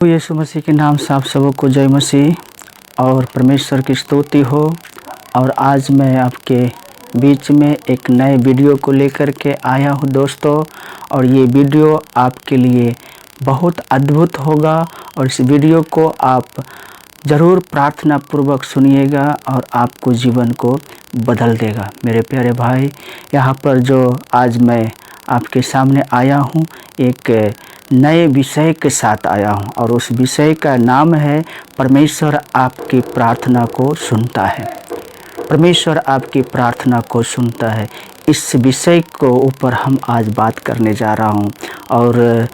यीशु मसीह के नाम से आप सबको जय मसीह और परमेश्वर की स्तुति हो। और आज मैं आपके बीच में एक नए वीडियो को लेकर के आया हूँ दोस्तों। और ये वीडियो आपके लिए बहुत अद्भुत होगा और इस वीडियो को आप ज़रूर प्रार्थना पूर्वक सुनिएगा और आपको जीवन को बदल देगा। मेरे प्यारे भाई, यहाँ पर जो आज मैं आपके सामने आया हूँ, एक नए विषय के साथ आया हूँ और उस विषय का नाम है परमेश्वर आपकी प्रार्थना को सुनता है। परमेश्वर आपकी प्रार्थना को सुनता है। इस विषय को ऊपर हम आज बात करने जा रहा हूँ और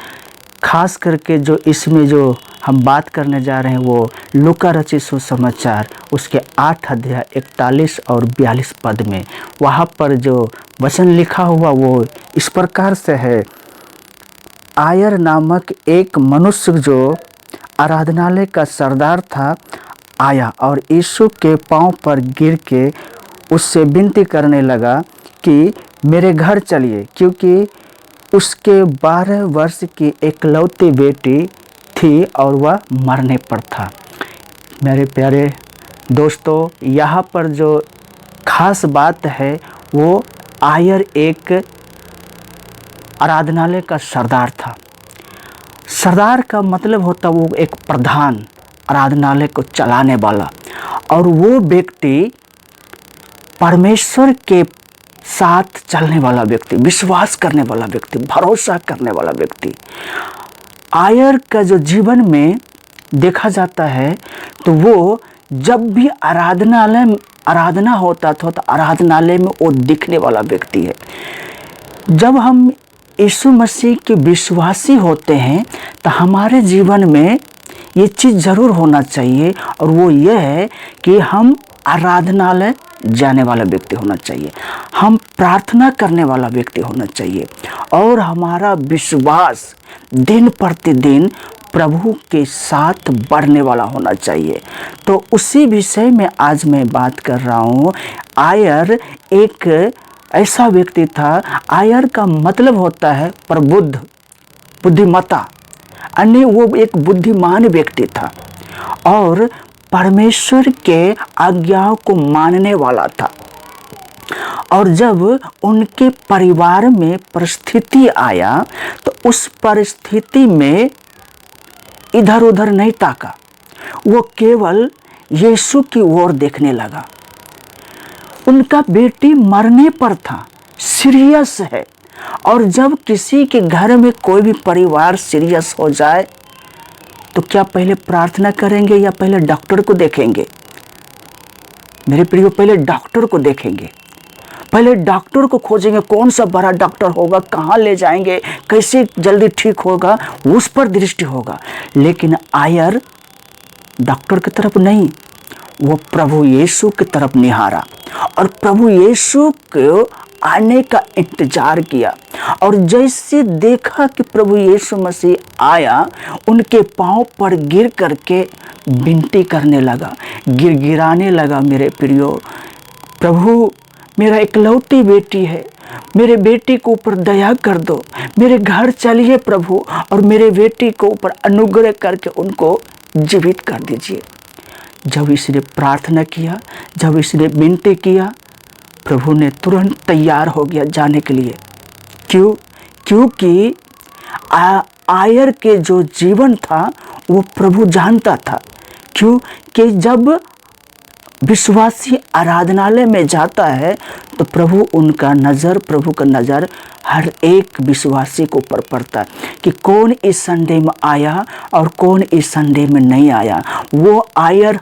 ख़ास करके जो इसमें जो हम बात करने जा रहे हैं वो लूका रचित सुसमाचार उसके 8 अध्याय 41 और 42 पद में वहाँ पर जो वचन लिखा हुआ वो इस प्रकार से है। आयर नामक एक मनुष्य जो आराधनालय का सरदार था आया और यीशु के पांव पर गिर के उससे विनती करने लगा कि मेरे घर चलिए, क्योंकि उसके 12 वर्ष की एकलौती बेटी थी और वह मरने पर था। मेरे प्यारे दोस्तों, यहाँ पर जो खास बात है वो आयर एक आराधनालय का सरदार था। सरदार का मतलब होता वो एक प्रधान, आराधनालय को चलाने वाला। और वो व्यक्ति परमेश्वर के साथ चलने वाला व्यक्ति, विश्वास करने वाला व्यक्ति, भरोसा करने वाला व्यक्ति। आयर का जो जीवन में देखा जाता है तो वो जब भी आराधना होता था तो आराधनालय में वो दिखने वाला व्यक्ति है। जब हम यीशु मसीह के विश्वासी होते हैं तो हमारे जीवन में ये चीज़ ज़रूर होना चाहिए और वो ये है कि हम आराधनालय जाने वाला व्यक्ति होना चाहिए, हम प्रार्थना करने वाला व्यक्ति होना चाहिए और हमारा विश्वास दिन प्रतिदिन प्रभु के साथ बढ़ने वाला होना चाहिए। तो उसी विषय में आज मैं बात कर रहा हूँ। आयर एक ऐसा व्यक्ति था। आयर का मतलब होता है प्रबुद्ध, बुद्धिमता, अन्य वो एक बुद्धिमान व्यक्ति था और परमेश्वर के आज्ञाओं को मानने वाला था। और जब उनके परिवार में परिस्थिति आया तो उस परिस्थिति में इधर उधर नहीं ताका, वो केवल यीशु की ओर देखने लगा। उनका बेटी मरने पर था, सीरियस है। और जब किसी के घर में कोई भी परिवार सीरियस हो जाए तो क्या पहले प्रार्थना करेंगे या पहले डॉक्टर को देखेंगे? मेरे प्रियो, पहले डॉक्टर को देखेंगे, पहले डॉक्टर को खोजेंगे। कौन सा बड़ा डॉक्टर होगा, कहाँ ले जाएंगे, कैसे जल्दी ठीक होगा, उस पर दृष्टि होगा। लेकिन आयर डॉक्टर की तरफ नहीं, वो प्रभु यीशु की तरफ निहारा और प्रभु यीशु को आने का इंतजार किया। और जैसे देखा कि प्रभु यीशु मसीह आया, उनके पांव पर गिर करके विनती करने लगा, गिड़गिड़ाने लगा। मेरे प्रियो, प्रभु मेरा इकलौती बेटी है, मेरे बेटी को ऊपर दया कर दो, मेरे घर चलिए प्रभु और मेरे बेटी को ऊपर अनुग्रह करके उनको जीवित कर दीजिए। जब इसने प्रार्थना किया, जब इसने विनती किया, प्रभु ने तुरंत तैयार हो गया जाने के लिए। क्यों? क्योंकि आयर के जो जीवन था वो प्रभु जानता था। क्यों? कि जब विश्वासी आराधनालय में जाता है तो प्रभु का नज़र हर एक विश्वासी को ऊपर पड़ता है कि कौन इस संडे में आया और कौन इस संडे में नहीं आया। वो आयर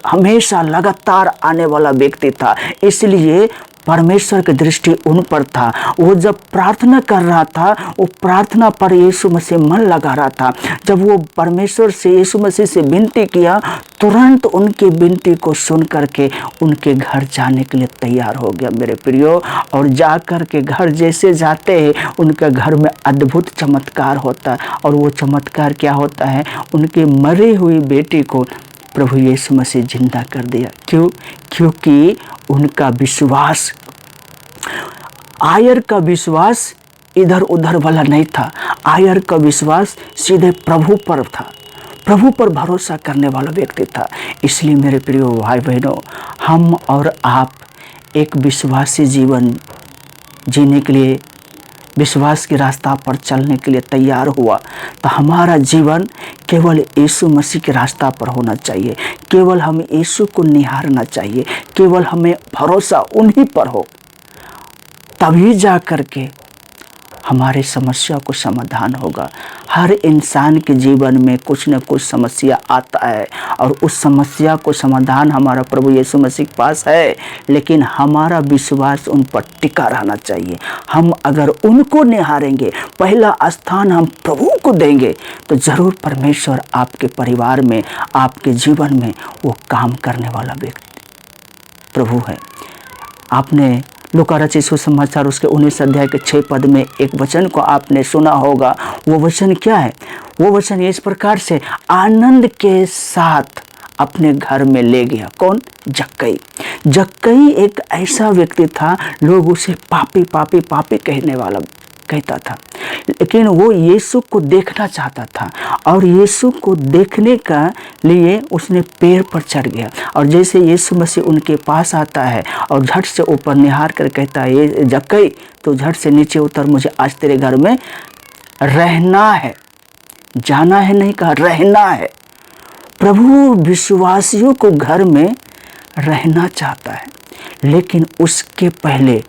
हमेशा लगातार आने वाला व्यक्ति था, इसलिए परमेश्वर की दृष्टि उन पर था। वो जब प्रार्थना कर रहा था, वो प्रार्थना पर यीशु मसीह मन लगा रहा था। जब वो परमेश्वर से, यीशु मसीह से विनती किया, तुरंत उनकी विनती को सुन करके उनके घर जाने के लिए तैयार हो गया मेरे प्रियो। और जा कर के घर जैसे जाते हैं, उनके घर में अद्भुत चमत्कार होता है। और वो चमत्कार क्या होता है? उनकी मरी हुई बेटी को प्रभु यीशु मसीह जिंदा कर दिया। क्यों? क्योंकि उनका विश्वास, आयर का विश्वास इधर उधर वाला नहीं था। आयर का विश्वास सीधे प्रभु पर था। प्रभु पर भरोसा करने वाला व्यक्ति था। इसलिए मेरे प्रिय भाई बहनों, हम और आप एक विश्वासी जीवन जीने के लिए, विश्वास के रास्ता पर चलने के लिए तैयार हुआ तो हमारा जीवन केवल यीशु मसीह के रास्ता पर होना चाहिए। केवल हमें यीशु को निहारना चाहिए, केवल हमें भरोसा उन्हीं पर हो, तभी जा कर के हमारे समस्या को समाधान होगा। हर इंसान के जीवन में कुछ न कुछ समस्या आता है और उस समस्या को समाधान हमारा प्रभु यीशु मसीह के पास है, लेकिन हमारा विश्वास उन पर टिका रहना चाहिए। हम अगर उनको निहारेंगे, पहला स्थान हम प्रभु को देंगे, तो ज़रूर परमेश्वर आपके परिवार में, आपके जीवन में वो काम करने वाला व्यक्ति प्रभु है। आपने लूका रचित सुसमाचार उसके 19 अध्याय के 6 पद में एक वचन को आपने सुना होगा। वो वचन क्या है? वो वचन इस प्रकार से आनंद के साथ अपने घर में ले गया। कौन? जक्कई। जक्कई एक ऐसा व्यक्ति था, लोग उसे पापी पापी पापी कहता था, लेकिन वो यीशु को देखना चाहता था और यीशु को देखने का लिए उसने पेड़ पर चढ़ गया। और जैसे यीशु मसीह उनके पास आता है और झट से ऊपर निहार कर कहता है, ये जक्कई तो झट से नीचे उतर, मुझे आज तेरे घर में रहना है, जाना है नहीं कहा, रहना है। प्रभु विश्वासियों को घर में रहना चाहता है, लेकिन उसके पहले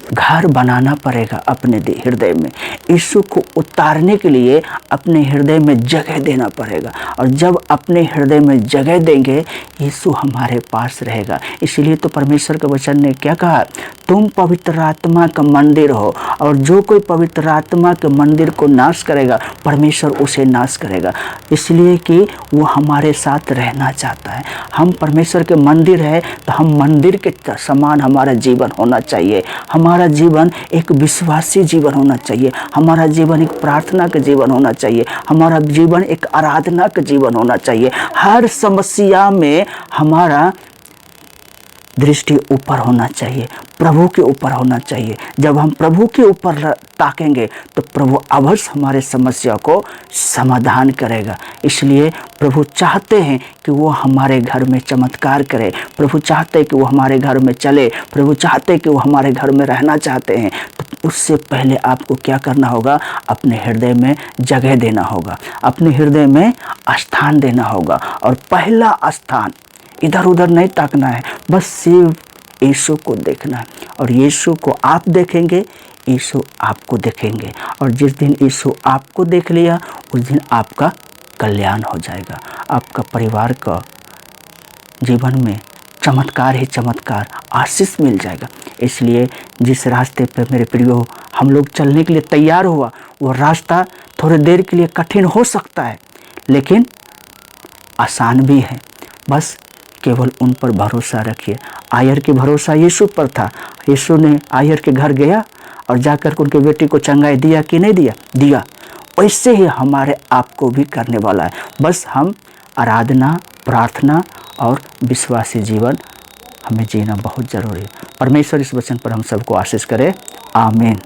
घर बनाना पड़ेगा अपने हृदय में। यीशु को उतारने के लिए अपने हृदय में जगह देना पड़ेगा, और जब अपने हृदय में जगह देंगे यीशु हमारे पास रहेगा। इसलिए तो परमेश्वर के वचन ने क्या कहा? तुम पवित्र आत्मा का मंदिर हो, और जो कोई पवित्र आत्मा के मंदिर को नाश करेगा परमेश्वर उसे नाश करेगा। इसलिए कि वो हमारे साथ रहना चाहता है। हम परमेश्वर के मंदिर है, तो हम मंदिर के समान हमारा जीवन होना चाहिए। हमारा जीवन एक विश्वासी जीवन होना चाहिए। हमारा जीवन एक प्रार्थना का जीवन होना चाहिए। हमारा जीवन एक आराधना का जीवन होना चाहिए। हर समस्या में हमारा दृष्टि ऊपर होना चाहिए, प्रभु के ऊपर होना चाहिए। जब हम प्रभु के ऊपर ताकेंगे तो प्रभु अवश्य हमारे समस्या को समाधान करेगा। इसलिए प्रभु चाहते हैं कि वो हमारे घर में चमत्कार करे। प्रभु चाहते हैं कि वो हमारे घर में चले। प्रभु चाहते हैं कि वो हमारे घर में रहना चाहते हैं। तो उससे पहले आपको क्या करना होगा? अपने हृदय में जगह देना होगा, अपने हृदय में स्थान देना होगा। और पहला स्थान, इधर उधर नहीं ताकना है, बस सिर्फ यीशु को देखना है। और यीशु को आप देखेंगे, यीशु आपको देखेंगे, और जिस दिन यीशु आपको देख लिया उस दिन आपका कल्याण हो जाएगा। आपका परिवार का जीवन में चमत्कार ही चमत्कार, आशीष मिल जाएगा। इसलिए जिस रास्ते पे मेरे प्रियो हम लोग चलने के लिए तैयार हुआ, वो रास्ता थोड़ी देर के लिए कठिन हो सकता है, लेकिन आसान भी है। बस केवल उन पर भरोसा रखिए। आयर के भरोसा यीशु पर था। यीशु ने आयर के घर गया और जाकर के उनके बेटी को चंगाई दिया कि नहीं दिया? दिया। वैसे ही हमारे आपको भी करने वाला है। बस हम आराधना, प्रार्थना और विश्वासी जीवन हमें जीना बहुत ज़रूरी है। परमेश्वर इस वचन पर हम सबको आशीष करे। आमीन।